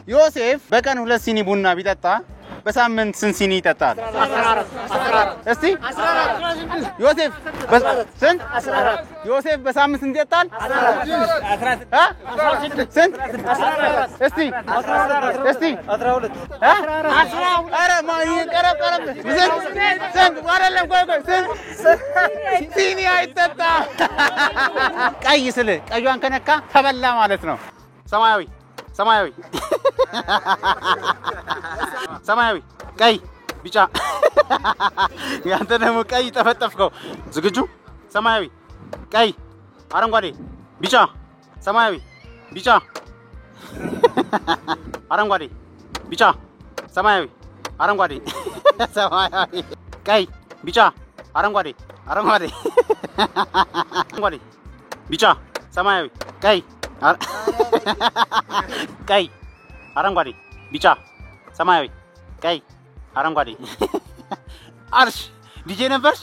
ዮሴፍ በቀን 2 ሲኒ ቡና ቢጠጣ በሳምንት ስንት ሲኒ ይጠጣል? 14 እስቲ ዮሴፍ ስንት? 14 ዮሴፍ በሳምንት ስንት ይጠጣል? 14 ስንት? 14 እስቲ 12 ኧረ ማን ቀረብ ስንት አይደለም ቆይ ስንት ሲኒ አይጠጣ ቀይ ስለ ቀዩን ከነካ ተበላ ማለት ነው ሰማያዊ ቀይ ቢጫ ያንተ ደግሞ ቀይ ተፈጠፍከው ዝግጁ ሰማያዊ ቀይ አረንጓዴ ቢጫ ሰማያዊ ቢጫ አረንጓዴ ቢጫ ሰማያዊ አረንጓዴ ቀይ ቢጫ አረንጓዴ ቢጫ ሰማያዊ ቀይ አረንጓዴ ቢጫ ሰማያዊ ቀይ አረንጓዴ አርሽ ዲጄ ነበርሽ